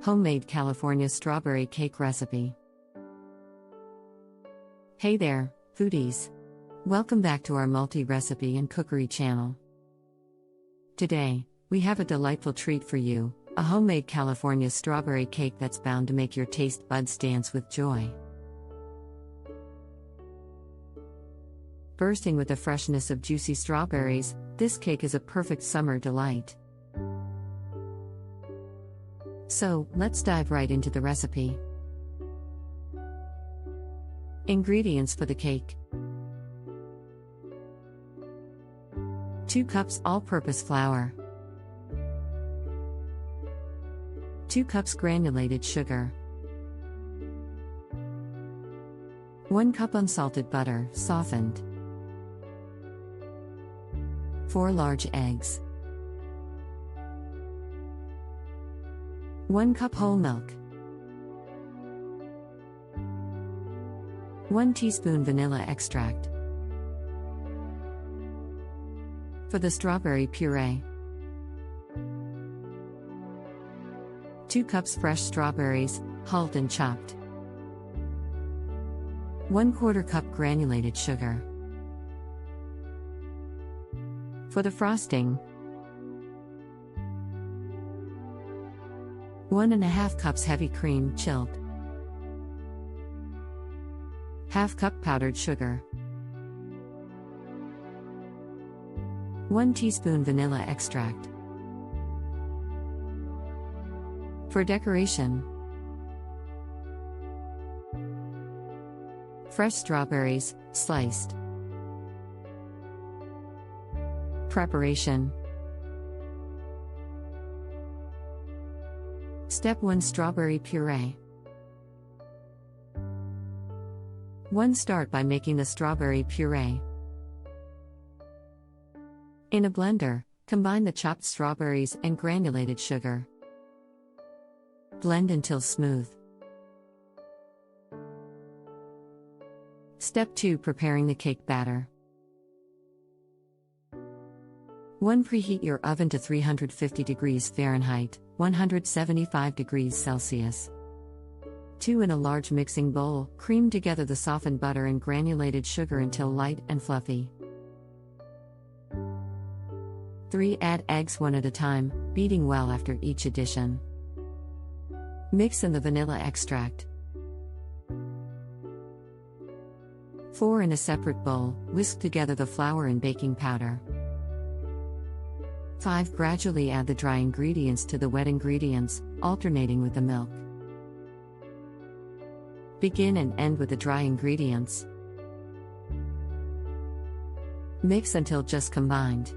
Homemade California Strawberry Cake Recipe. Hey there, foodies! Welcome back to our multi-recipe and cookery channel. Today, we have a delightful treat for you, a homemade California strawberry cake that's bound to make your taste buds dance with joy. Bursting with the freshness of juicy strawberries, this cake is a perfect summer delight. So, let's dive right into the recipe. Ingredients for the cake: 2 cups all-purpose flour, 2 cups granulated sugar, 1 cup unsalted butter, softened, 4 large eggs, 1 cup whole milk, 1 teaspoon vanilla extract. For the strawberry puree: 2 cups fresh strawberries, hulled and chopped, 1/4 cup granulated sugar. For the frosting: 1½ cups heavy cream, chilled, ½ cup powdered sugar, 1 teaspoon vanilla extract. For decoration: fresh strawberries, sliced. Preparation: Step 1: Strawberry puree. 1. Start by making the strawberry puree. In a blender, combine the chopped strawberries and granulated sugar. Blend until smooth. Step 2: Preparing the cake batter. 1. Preheat your oven to 350 degrees Fahrenheit, 175 degrees Celsius. 2. In a large mixing bowl, cream together the softened butter and granulated sugar until light and fluffy. 3. Add eggs one at a time, beating well after each addition. Mix in the vanilla extract. 4. In a separate bowl, whisk together the flour and baking powder. 5. Gradually add the dry ingredients to the wet ingredients, alternating with the milk. Begin and end with the dry ingredients. Mix until just combined.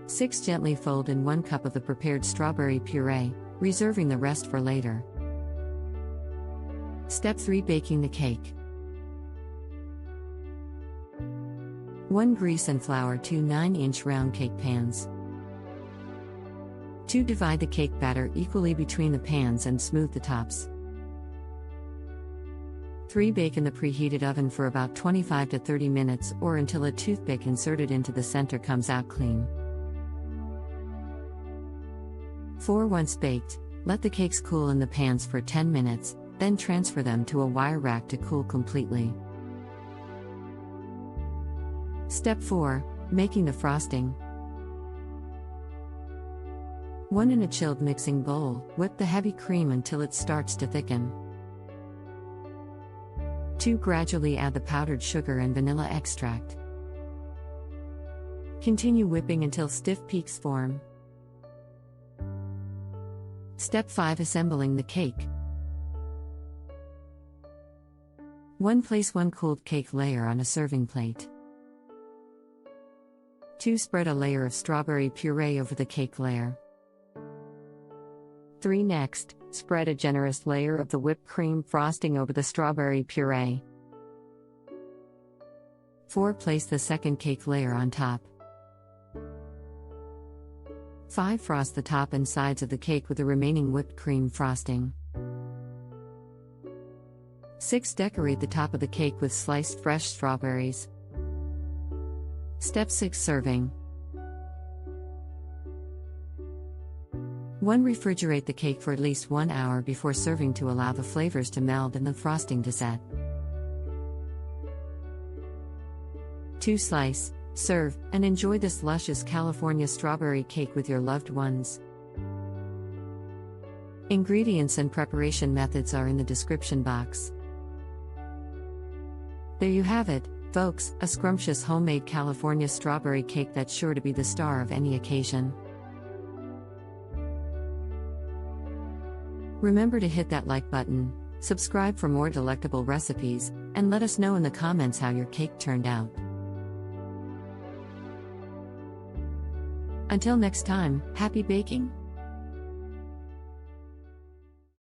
6. Gently fold in 1 cup of the prepared strawberry puree, reserving the rest for later. Step 3: Baking the cake. 1. Grease and flour 2 9-inch round cake pans. 2. Divide the cake batter equally between the pans and smooth the tops. 3. Bake in the preheated oven for about 25 to 30 minutes or until a toothpick inserted into the center comes out clean. 4. Once baked, let the cakes cool in the pans for 10 minutes, then transfer them to a wire rack to cool completely. Step 4: Making the frosting. 1. In a chilled mixing bowl, whip the heavy cream until it starts to thicken. 2. Gradually add the powdered sugar and vanilla extract. Continue whipping until stiff peaks form. Step 5: Assembling the cake. 1. Place 1 cooled cake layer on a serving plate. 2. Spread a layer of strawberry puree over the cake layer. 3. Next, spread a generous layer of the whipped cream frosting over the strawberry puree. 4. Place the second cake layer on top. 5. Frost the top and sides of the cake with the remaining whipped cream frosting. 6. Decorate the top of the cake with sliced fresh strawberries. Step 6: Serving. 1. Refrigerate the cake for at least 1 hour before serving to allow the flavors to meld and the frosting to set. 2. Slice, serve, and enjoy this luscious California strawberry cake with your loved ones. Ingredients and preparation methods are in the description box. There you have it, folks, a scrumptious homemade California strawberry cake that's sure to be the star of any occasion. Remember to hit that like button, subscribe for more delectable recipes, and let us know in the comments how your cake turned out. Until next time, happy baking!